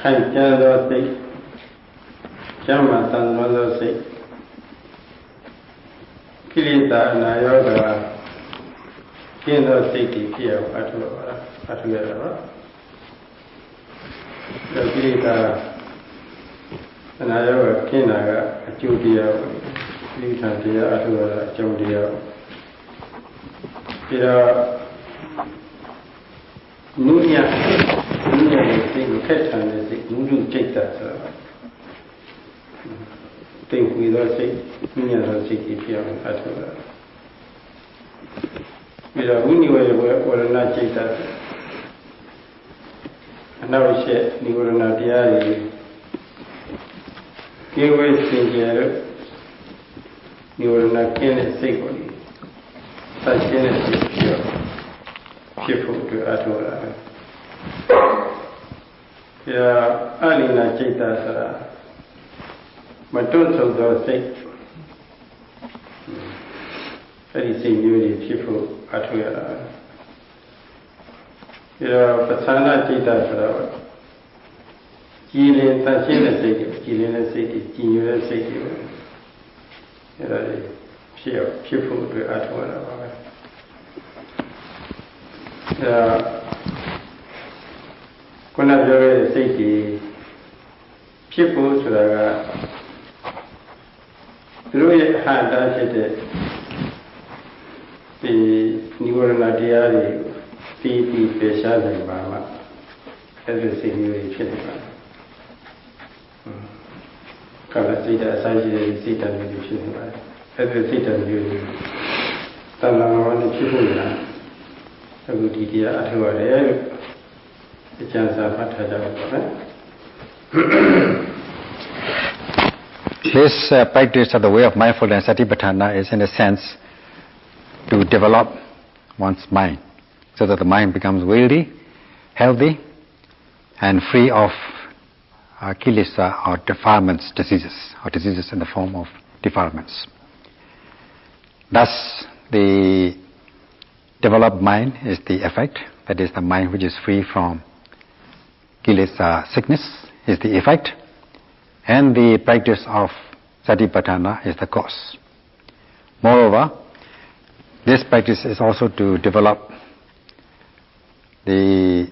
ခိုင်ကျမ်းသောစိတ်ကျမ်းမာတန်သောစိတ်ကိလေသာအနာရောဂါကျင်းသောစိတ်တွေဖြစ်အောင်အထုရတာပါကိလေသာအနာရောဂါကျင်းတာကအကျိုးတရားဒီထံတရားအထုရတာအကျိုးတရားပြီးတော့နုညရဲ့စိတ်ကိုခက်ထန်တဲ့စိတ်နုလူจิตတာဆိုတာတိတ်ဝီသောစိတ်နုညသောစိတ်ကြီးဖြစ်အောင်အထုရတာပြီးတော့ဝိနိဝေဝရဏจิตတာအနောက်ရှက်နိဝရဏတရားတွေကိဝေစင်ကြယ်နိဝရဏကျင်းတဲ့စိတ်ကိုသတ်ရှင်းတဲ့စိတ်ဖြစ်ဖို့အတွက်အထောက်အကူ။ဒါအလိနာจิตတာဆိုတာမတွန့်ဆုတ်သောစိတ်အဲဒီစိတ်မျိုးတွေဖြစ်ဖို့အထောက်ရတာ။ဒါပသနာจิตတာဆိုတော့ကြည်လင်သတ်ရှင်းတဲ့စိတ်တွေကြည်လင်တဲ့စိတ်တွေကြည်ညိုတဲ့စိတ်တွေအဲဒါဖြစ်ဖို့အတွက်အထောက်ရတာပါပဲ။ခုနပြောခဲ့တဲ့စိတ်ကြီးဖြစ်ဖို့ဆိုတာကသူတို့ရဲ့အဟတာဖြစ်တဲ့ဒီနိဝရဏတရားတွေပြီးပယ်ရှားနိုင်ပါမှအဲ့ဒီစိတ်မျိုးတွေဖြစ်နေပါကလစိတ်အစာရှိတဲ့စိတ်တမျိုးတွေဖြစ်နေပါတယ်အဲ့ဒီစိတ်တမျိုးတွေတဏှာဝါနဲ့ဖြစ်ဖို့လားအခုဒီတရားအထောက်ရတယ်လို့အကျဉ်းစာမှတ်ထားကြပါမယ် This practice of the way of mindfulness, Satipatthana, is in a sense to develop one's mind so that the mind becomes wealthy, healthy, and free of kilesa or defilements, diseases in the form of defilements. Thus, the developed mind is the effect, that is the mind which is free from kilesa sickness is the effect, and the practice of Satipatthana is the cause. Moreover, this practice is also to develop the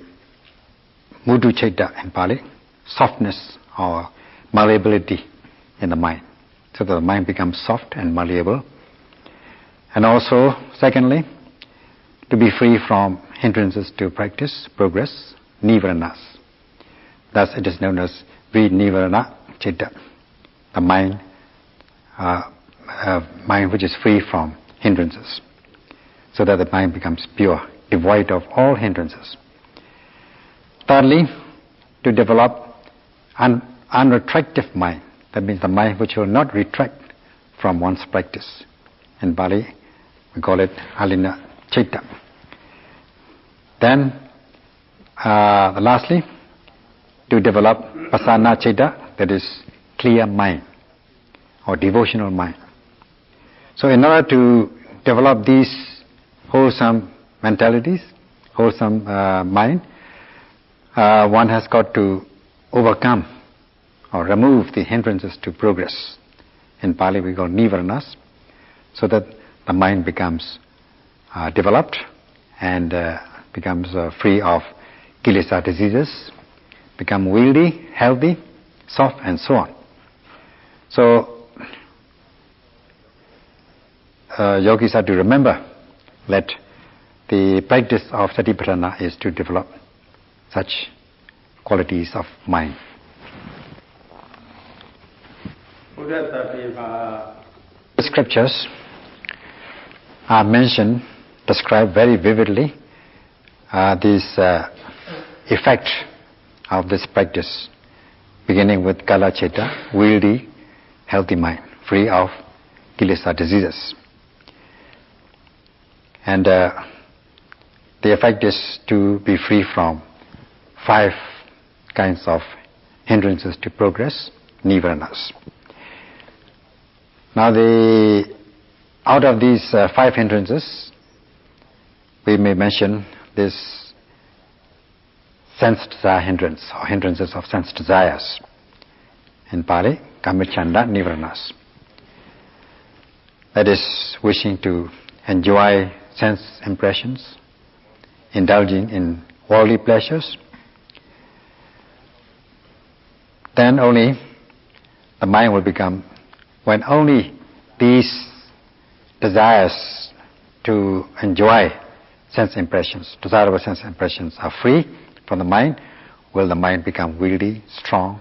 Muddu Citta in Pali, softness or malleability in the mind, so that the mind becomes soft and malleable. And also, secondly, to be free from hindrances to practice, progress, nivaranas. Thus it is known as Vinivarana Citta, the mind which is free from hindrances, so that the mind becomes pure, devoid of all hindrances. Thirdly, to develop an unretractive mind, that means the mind which will not retract from one's practice. In Pali, we call it Alina Citta. Then, lastly, to develop Pasana Citta, that is clear mind or devotional mind. So in order to develop these wholesome mentalities, wholesome mind, one has got to overcome or remove the hindrances to progress. In Pali we call nivaranas, so that the mind becomes developed and becomes free of kilesa diseases, become wealthy, healthy, soft, and so on. So yogis have to remember that the practice of Satipatthana is to develop such qualities of mind. The scriptures are mentioned, describe very vividly this effect of this practice, beginning with Kala Citta, wealthy, healthy mind, free of kilesa diseases. And the effect is to be free from 5 kinds of hindrances to progress, nivaranas. Now out of these 5 hindrances, we may mention this sense desire hindrance or hindrances of sense desires. In Pali, Kamachanda Nivaranas. That is wishing to enjoy sense impressions, indulging in worldly pleasures. Then only the mind will become, when only these desires to enjoy sense impressions, desirable sense impressions are free from the mind, will the mind become wieldy, strong,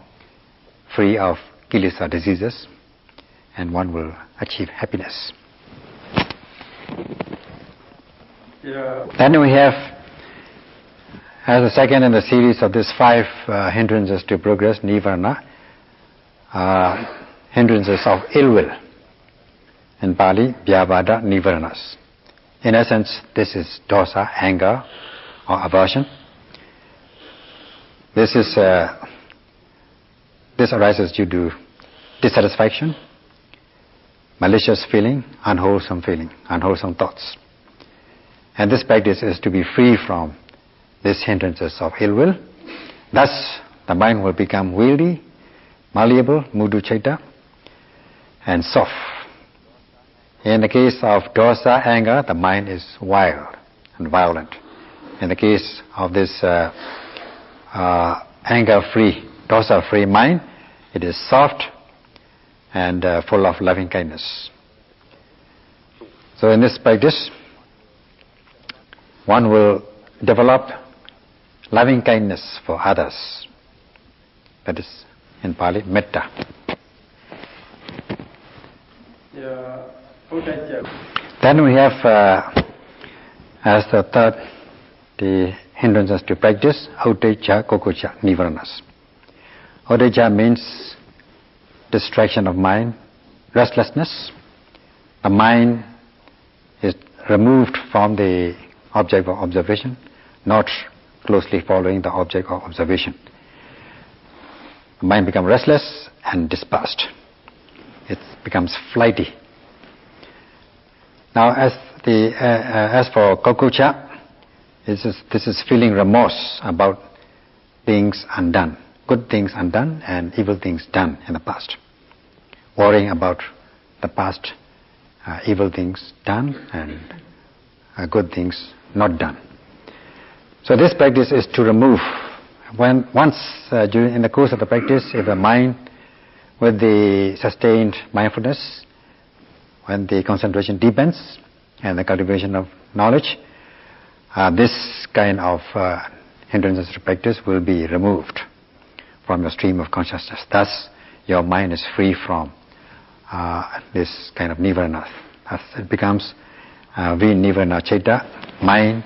free of kilesa diseases, and one will achieve happiness. Then we have, as the second in the series of these 5 hindrances to progress, Nivarana, hindrances of ill will. In Pali, Vyavada Nivaranas. In essence, this is dosa, anger or aversion. This arises due to dissatisfaction, malicious feeling, unwholesome thoughts. And this practice is to be free from these hindrances of ill will. Thus, the mind will become wieldy, malleable, mudducaita, and soft. In the case of dosa, anger, the mind is wild and violent. In the case of this anger-free, dosa-free mind, it is soft and full of loving kindness. So in this practice, one will develop loving kindness for others. That is in Pali, metta. Then we have, as the third, the hindrances to practice, Uddecha, Kokocha, Nivaranas. Uddecha means distraction of mind, restlessness. The mind is removed from the object of observation, not closely following the object of observation. The mind becomes restless and dispersed. It becomes flighty. Now, as for Kokocha, this is feeling remorse about things undone, good things undone and evil things done in the past. Worrying about the past evil things done and good things not done. So this practice is to remove. In the course of the practice, if the mind, with the sustained mindfulness, when the concentration deepens and the cultivation of knowledge, this kind of hindrances to practice will be removed from your stream of consciousness. Thus, your mind is free from this kind of nivarana. Thus, it becomes vinivarana chaita, mind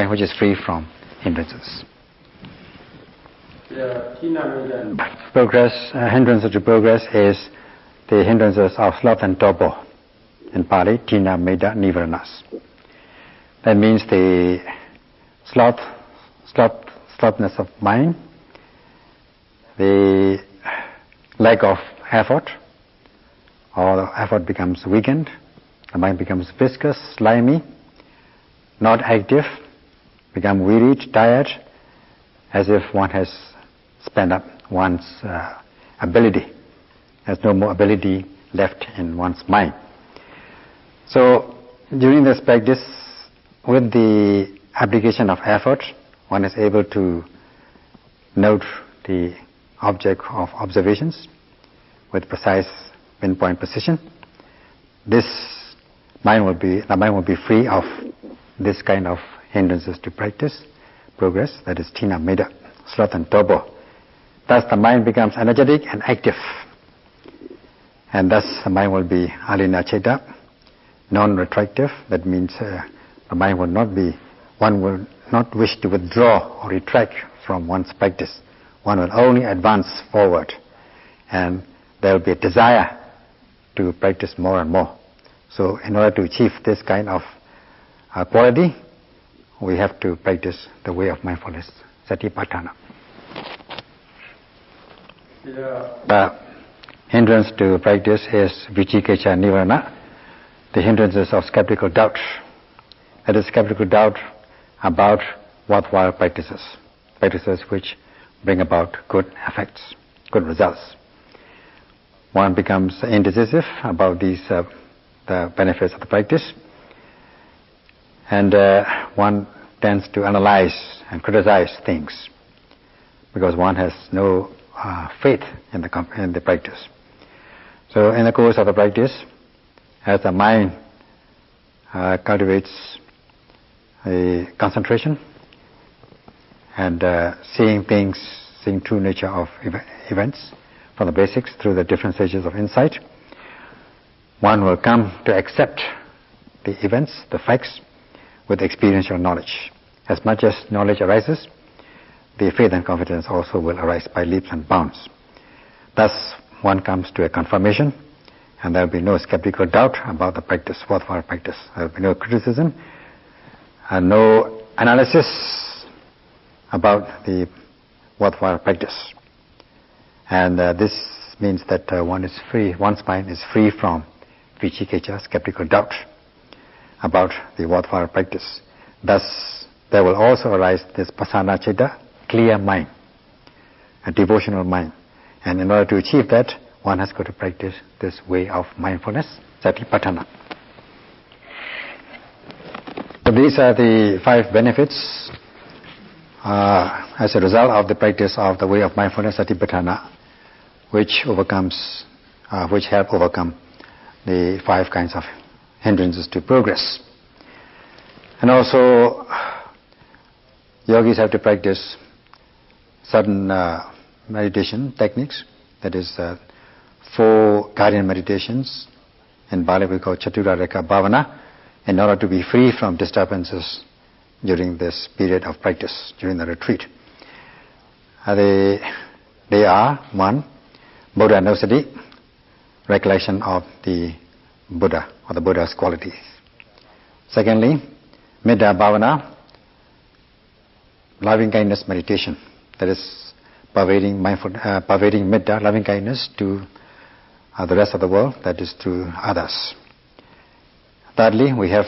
which is free from hindrances. Hindrances to progress is the hindrances of sloth and torpor. In Pali, Tina Meda Nivaranas. That means the slothness of mind, the lack of effort, or the effort becomes weakened, the mind becomes viscous, slimy, not active, become wearied, tired, as if one has spent up one's ability. There's no more ability left in one's mind. So during this practice, with the application of effort, one is able to note the object of observations with precise pinpoint precision. The mind will be free of this kind of hindrances to practice, progress, that is tina meda, sloth and torpor. Thus the mind becomes energetic and active, and thus the mind will be alina chaita, non-retractive. That means the mind will not be, one will not wish to withdraw or retract from one's practice. One will only advance forward, and there will be a desire to practice more and more. So in order to achieve this kind of quality, we have to practice the way of mindfulness, satipatthana. The hindrance to practice is vicikiccha nivarana, the hindrances of skeptical doubt. That is, skeptical doubt about worthwhile practices, practices which bring about good effects, good results. One becomes indecisive about these, the benefits of the practice, and one tends to analyze and criticize things because one has no faith in the practice. So in the course of the practice, as the mind cultivates a concentration and seeing things, seeing true nature of events from the basics through the different stages of insight, one will come to accept the events, the facts, with experiential knowledge. As much as knowledge arises, the faith and confidence also will arise by leaps and bounds. Thus, one comes to a confirmation, and there will be no skeptical doubt about the practice, worthwhile practice. There will be no criticism and no analysis about the worthwhile practice. And this means that one is free, one's mind is free from vicikecha, skeptical doubt about the worthwhile practice. Thus, there will also arise this pasana citta, clear mind, a devotional mind. And in order to achieve that, one has got to practice this way of mindfulness, satipatthana. So these are the 5 benefits as a result of the practice of the way of mindfulness, satipatthana, which help overcome the 5 kinds of hindrances to progress. And also, yogis have to practice certain meditation techniques, that is 4 guardian meditations. In Bali we call Chatura Rekha Bhavana, in order to be free from disturbances during this period of practice, during the retreat. They are 1. Buddhanussati, recollection of the Buddha or the Buddha's qualities. Secondly, Metta Bhavana, loving kindness meditation, that is pervading metta, loving kindness to the rest of the world, that is to others. Thirdly, we have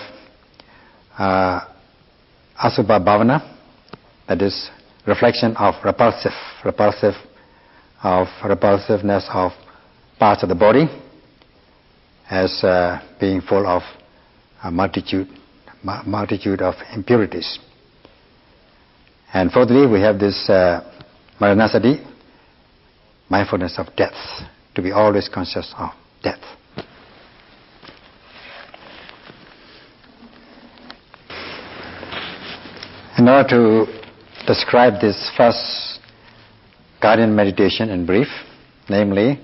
Asubha Bhavana, that is reflection of repulsiveness of parts of the body as being full of a multitude of impurities. And fourthly, we have this Maranasati, mindfulness of death, to be always conscious of death. In order to describe this first guardian meditation in brief, namely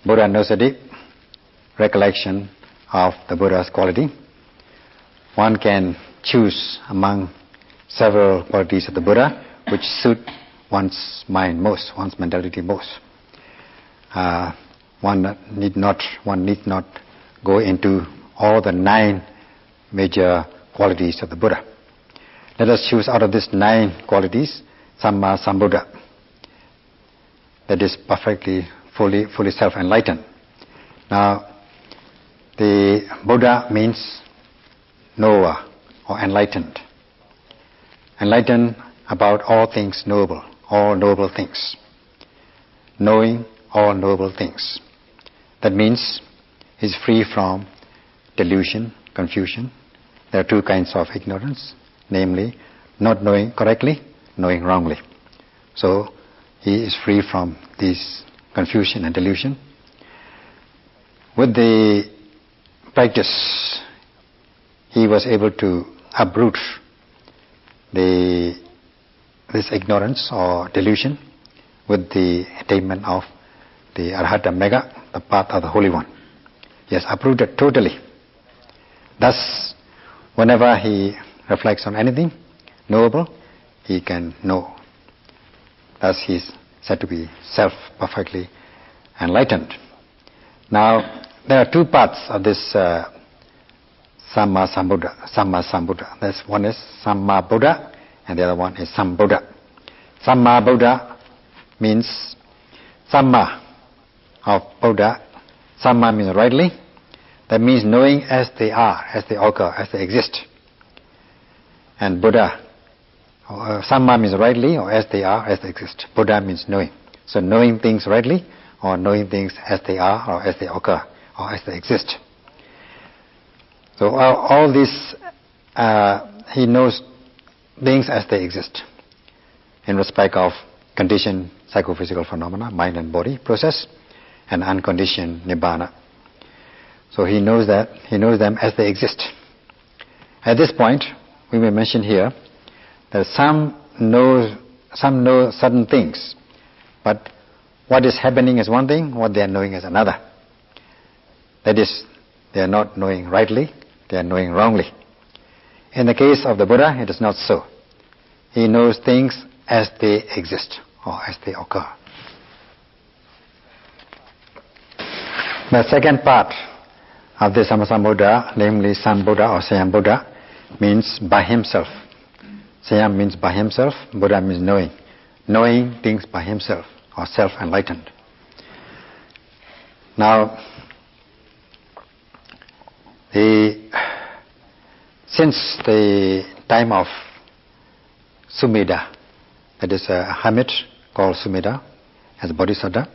Buddhanussati, recollection of the Buddha's quality, one can choose among several qualities of the Buddha which suit one's mind most, one's mentality most. One need not go into all the 9 major qualities of the Buddha. Let us choose out of these 9 qualities Samma Sambuddha, that is perfectly, fully self-enlightened. Now, the Buddha means knower or enlightened. Enlightened about all things noble, all noble things. Knowing all noble things. That means he's free from delusion, confusion. There are 2 kinds of ignorance, namely not knowing correctly, knowing wrongly. So he is free from this confusion and delusion. With the practice, he was able to uproot this ignorance or delusion with the attainment of the Arhata Megha, the path of the Holy One. He has uprooted totally. Thus, whenever he reflects on anything knowable, he can know. Thus he is said to be perfectly enlightened. Now, there are 2 parts of this Samma Sambuddha. One is Samma Buddha and the other one is Sambuddha. Samma Buddha means Samma of Buddha. Samma means rightly. That means knowing as they are, as they occur, as they exist. And Buddha Samma means rightly, or as they are, as they exist. Buddha means knowing. So knowing things rightly, or knowing things as they are, or as they occur, or as they exist. So all this, he knows things as they exist in respect of conditioned psychophysical phenomena, mind and body process, and unconditioned nibbana. So he knows them as they exist. At this point, we may mention here that some know certain things, but what is happening is one thing, what they are knowing is another. That is, they are not knowing rightly, they are knowing wrongly. In the case of the Buddha, it is not so. He knows things as they exist, or as they occur. The second part of the Sammasambuddha, namely Sambuddha or Sayambuddha, means by himself. Sayam means by himself, Buddha means knowing. Knowing things by himself, or self-enlightened. Now, since the time of Sumedha, that is a hermit called Sumedha as a bodhisattva,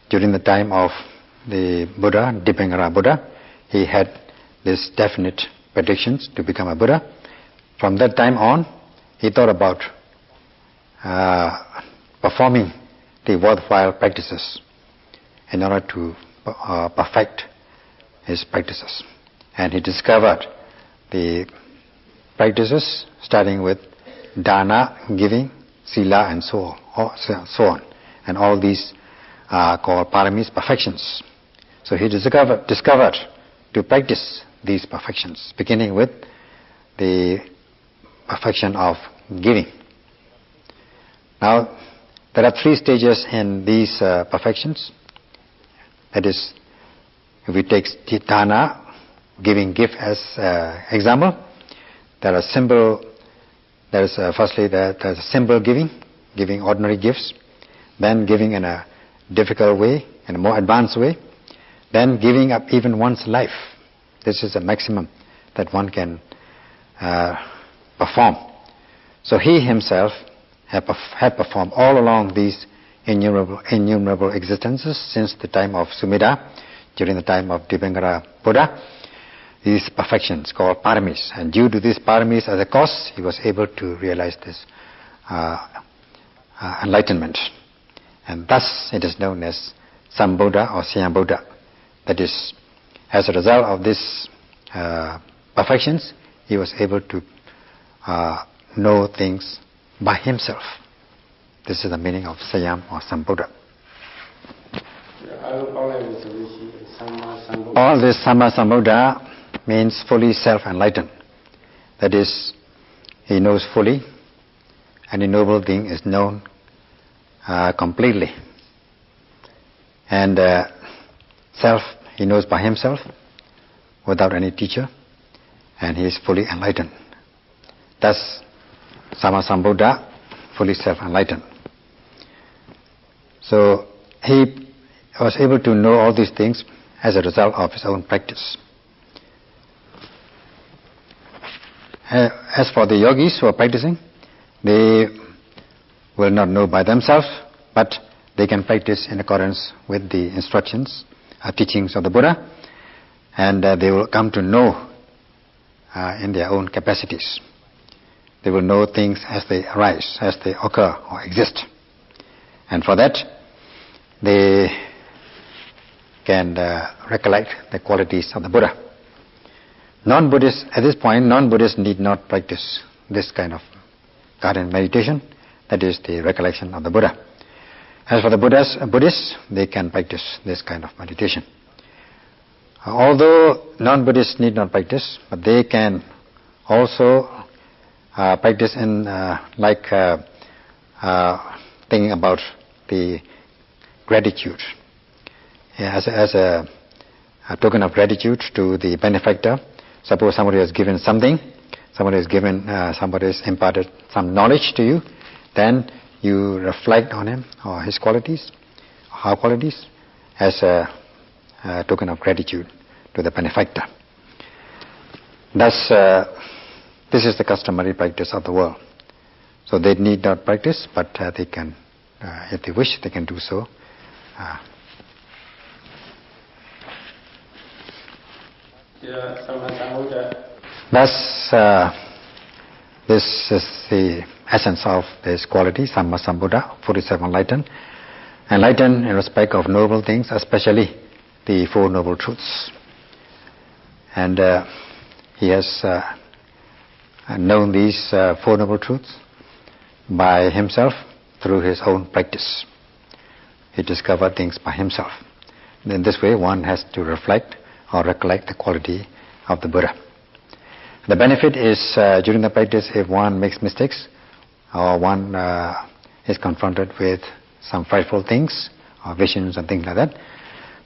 during the time of the Buddha, Dipangara Buddha, he had these definite predictions to become a Buddha. From that time on, he thought about performing the worthwhile practices in order to perfect his practices. And he discovered the practices starting with dana, giving, sila, and so on. And all these are called paramis, perfections. So he discovered to practice these perfections, beginning with the perfection of giving. Now, there are 3 stages in these perfections. That is, if we take dana, giving gift as example, there are firstly there's simple giving ordinary gifts, then giving in a difficult way, in a more advanced way, then giving up even one's life. This is the maximum that one can perform. So he himself had performed all along these innumerable existences since the time of Sumedha, during the time of Dipangara Buddha, these perfections called paramis. And due to these paramis as a cause, he was able to realize this enlightenment. And thus it is known as Sambuddha or Sayambuddha. That is, as a result of these perfections, he was able to know things by himself. This is the meaning of Sayam or Sambuddha. All this Sammasambuddha means fully self-enlightened. That is, he knows fully, any noble thing is known completely. And self, he knows by himself, without any teacher, and he is fully enlightened. Thus, Sammasambuddha, fully self-enlightened. So, he was able to know all these things as a result of his own practice. As for the yogis who are practicing, they will not know by themselves, but they can practice in accordance with the instructions, teachings of the Buddha, and they will come to know in their own capacities. They will know things as they arise, as they occur or exist. And for that, they can recollect the qualities of the Buddha. Non-Buddhists, at this point, non-Buddhists need not practice this kind of guided meditation, that is the recollection of the Buddha. As for the Buddhists, they can practice this kind of meditation. Although non-Buddhists need not practice, but they can also practice in thinking about the gratitude. As a token of gratitude to the benefactor. Suppose somebody has given something, somebody has imparted some knowledge to you, then you reflect on him or his qualities, her qualities, as a token of gratitude to the benefactor. Thus, this is the customary practice of the world. So they need not practice, but they can, if they wish, they can do so. Thus, this is the essence of this quality, Samma Sambuddha, 47 enlightened. Enlightened in respect of noble things, especially the Four Noble Truths. And he has known these Four Noble Truths by himself through his own practice. He discovered things by himself. In this way, one has to reflect or recollect the quality of the Buddha. The benefit is during the practice, if one makes mistakes or one is confronted with some frightful things or visions and things like that,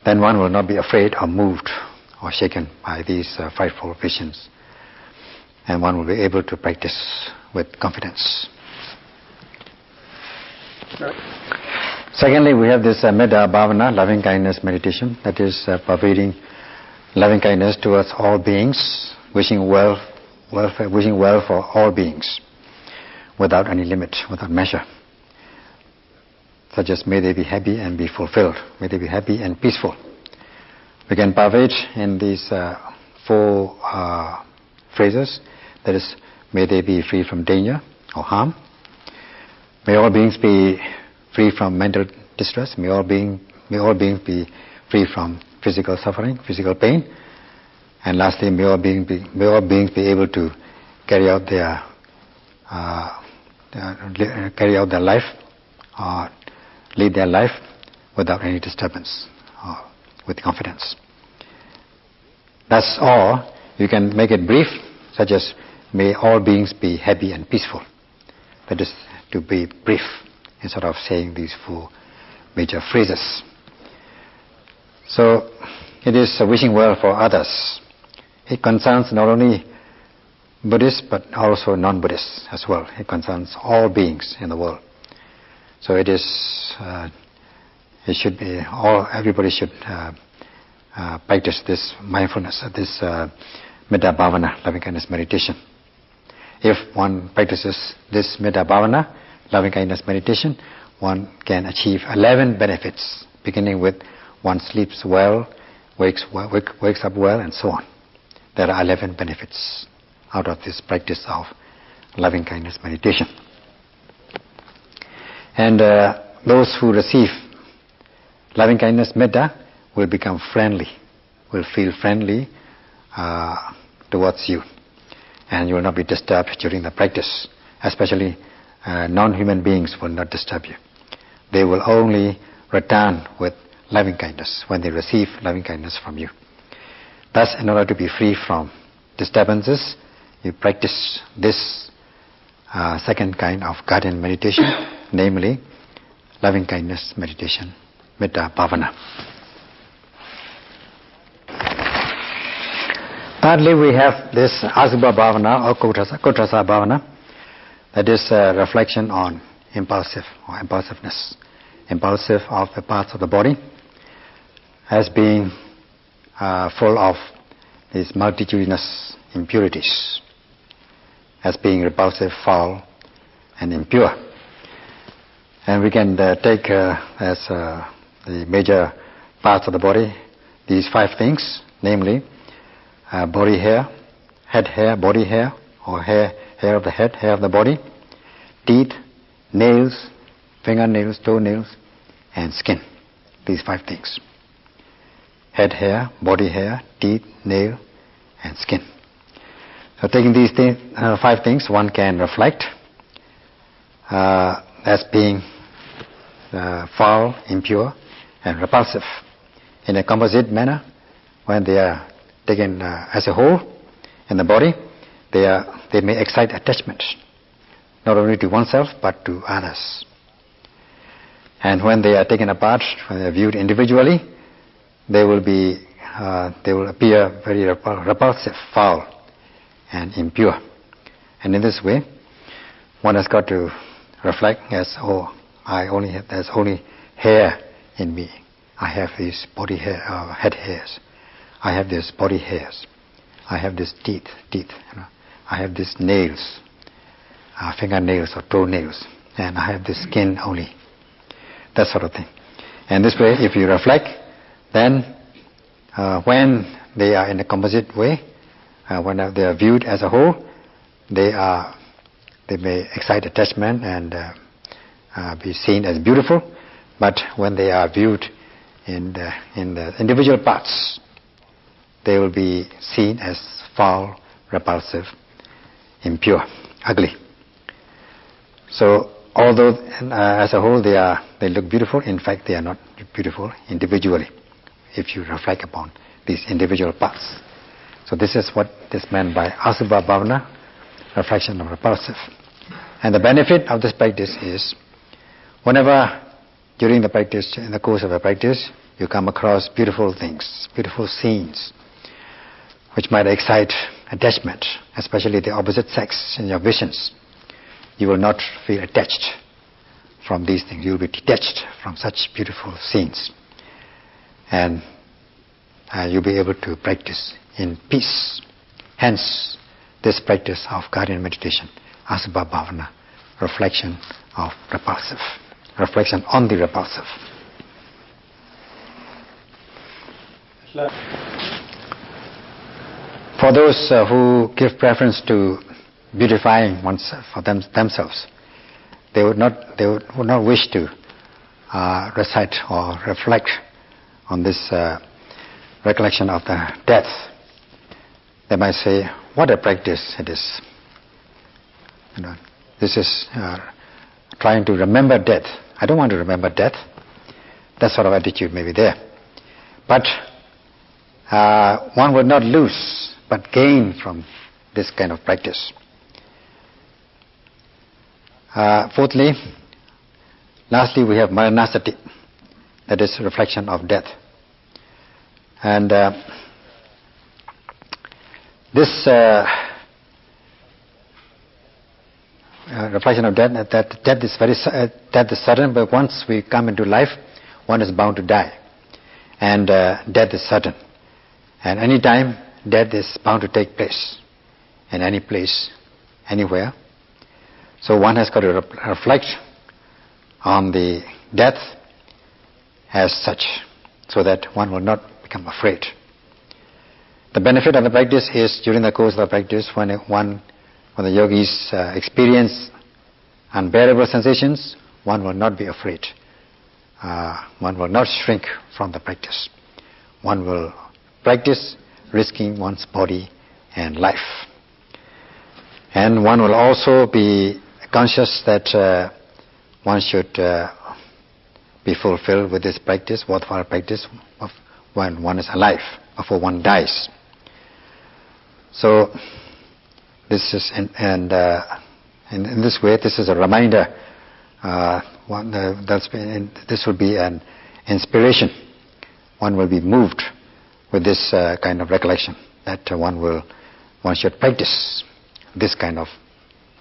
then one will not be afraid or moved or shaken by these frightful visions, and one will be able to practice with confidence. Secondly, we have this Metta Bhavana, loving kindness meditation, that is pervading loving kindness towards all beings, wishing well for all beings, without any limit, without measure. Such as, may they be happy and be fulfilled, may they be happy and peaceful. We can pervade in these four phrases, that is, may they be free from danger or harm, may all beings be free from mental distress, may all beings be free from physical suffering, physical pain, and lastly, may all beings be able to carry out their life, or lead their life without any disturbance, or with confidence. That's all. You can make it brief, such as, may all beings be happy and peaceful. That is to be brief, instead of saying these four major phrases. So, it is wishing well for others. It concerns not only Buddhists, but also non-Buddhists as well. It concerns all beings in the world. So it is, everybody should practice this mindfulness, this Metta Bhavana, loving kindness meditation. If one practices this Metta Bhavana, loving kindness meditation, one can achieve 11 benefits, beginning with one sleeps well, wakes up well, and so on. There are 11 benefits out of this practice of loving kindness meditation. And those who receive loving kindness metta will become friendly, will feel friendly towards you, and you will not be disturbed during the practice. Especially non-human beings will not disturb you. They will only return with loving kindness when they receive loving kindness from you. Thus, in order to be free from disturbances, you practice this second kind of guardian meditation, namely loving kindness meditation, Metta Bhavana. Thirdly, we have this Asubha Bhavana or Kutrasa Bhavana, that is a reflection on impulsiveness, impulsive of the parts of the body, as being full of these multitudinous impurities, as being repulsive, foul, and impure. And we can take as the major parts of the body these 5 things, namely body hair, head hair, body hair, or hair of the head, hair of the body, teeth, nails, fingernails, toenails, and skin. These 5 things. Head hair, body hair, teeth, nail, and skin. So taking these 5 things, one can reflect as being foul, impure, and repulsive. In a composite manner, when they are taken as a whole in the body, they may excite attachment, not only to oneself but to others. And when they are taken apart, when they are viewed individually, they will appear very repulsive, foul, and impure. And in this way, one has got to reflect as, there's only hair in me. I have these body hair, head hairs. I have these body hairs. I have these teeth. I have these nails. fingernails or toenails, and I have the skin only. That sort of thing. And this way, if you reflect, then when they are in a composite way, when they are viewed as a whole, they may excite attachment and be seen as beautiful. But when they are viewed in the individual parts, they will be seen as foul, repulsive, impure, ugly. So although as a whole they look beautiful, in fact they are not beautiful individually if you reflect upon these individual parts. So this is what is meant by Asubha Bhavana, reflection of repulsive. And the benefit of this practice is, whenever during the practice, in the course of a practice, you come across beautiful things, beautiful scenes, which might excite attachment, especially the opposite sex in your visions, you will not feel attached from these things. You will be detached from such beautiful scenes. And you'll be able to practice in peace. Hence, this practice of guardian meditation, Asubha Bhavana, reflection of repulsive, reflection on the repulsive. For those who give preference to beautifying oneself for themselves, they would not wish to recite or reflect on this recollection of the death. They might say, what a practice it is. This is trying to remember death. I don't want to remember death. That sort of attitude may be there. But one would not lose, but gain from this kind of practice. Fourthly, lastly, we have Maranasati, that is reflection of death. And this reflection of death, that death is sudden, but once we come into life, one is bound to die. And death is sudden. And any time, death is bound to take place, in any place, anywhere. So one has got to reflect on the death as such, so that one will not become afraid. The benefit of the practice is, during the course of the practice, when the yogis experience unbearable sensations, one will not be afraid. One will not shrink from the practice. One will practice risking one's body and life. And one will also be conscious that one should be fulfilled with this practice, worthwhile practice, of when one is alive, before one dies. So this is, and in this way, this is a reminder. This will be an inspiration. One will be moved with this kind of recollection, that one should practice this kind of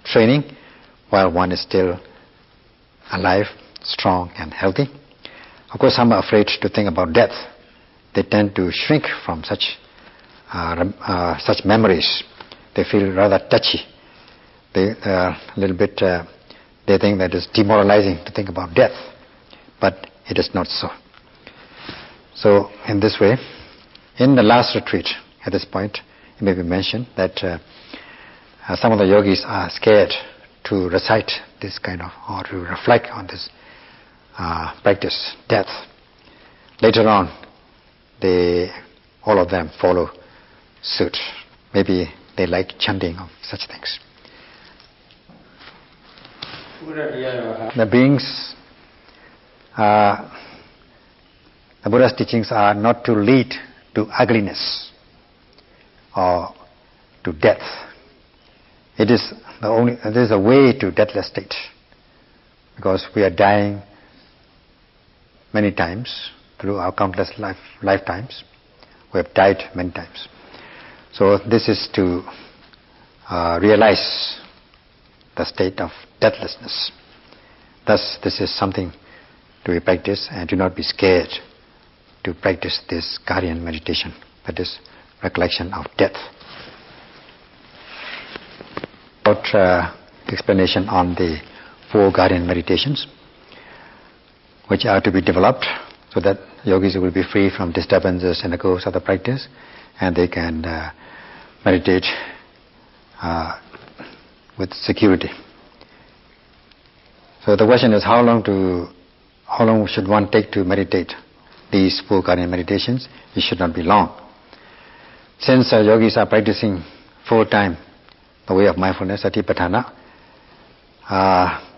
training while one is still alive, strong and healthy. Of course, some are afraid to think about death. They tend to shrink from such memories. They feel rather touchy. They think that it's demoralizing to think about death, but it is not so. So in this way, in the last retreat, at this point, it may be mentioned that some of the yogis are scared to recite this kind of, or to reflect on this practice, death. Later on, all of them follow suit. Maybe they like chanting of such things. The beings, the Buddha's teachings are not to lead to ugliness or to death. It is a way to deathless state, because we are dying many times through our countless lifetimes. We have died many times. So this is to realize the state of deathlessness. Thus, this is something to be practiced, and do not be scared to practice this guardian meditation, that is recollection of death. About explanation on the 4 guardian meditations, which are to be developed so that yogis will be free from disturbances in the course of the practice, and they can meditate with security. So the question is, how long should one take to meditate these 4 guardian meditations? It should not be long. Since yogis are practicing 4 times the way of mindfulness, Satipatthana,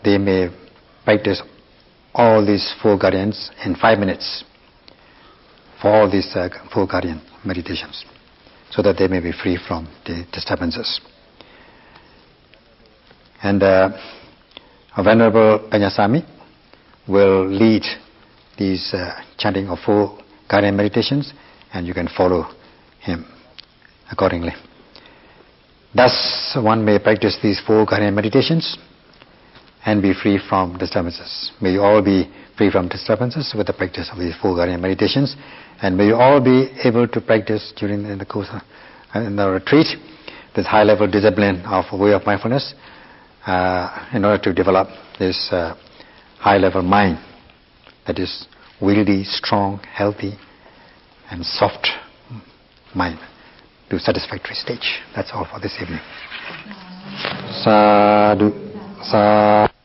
they may practice all these 4 guardians in 5 minutes for all these 4 guardian meditations, so that they may be free from the disturbances. And Venerable Panyasami will lead these chanting of 4 guardian meditations, and you can follow him accordingly. Thus one may practice these 4 guardian meditations and be free from disturbances. May you all be free from disturbances with the practice of these 4 guardian meditations, and may you all be able to practice during the course of in the retreat this high level discipline of way of mindfulness in order to develop this high level mind that is wieldy, strong, healthy and soft mind to satisfactory stage. That's all for this evening. Sadhu. Sadhu.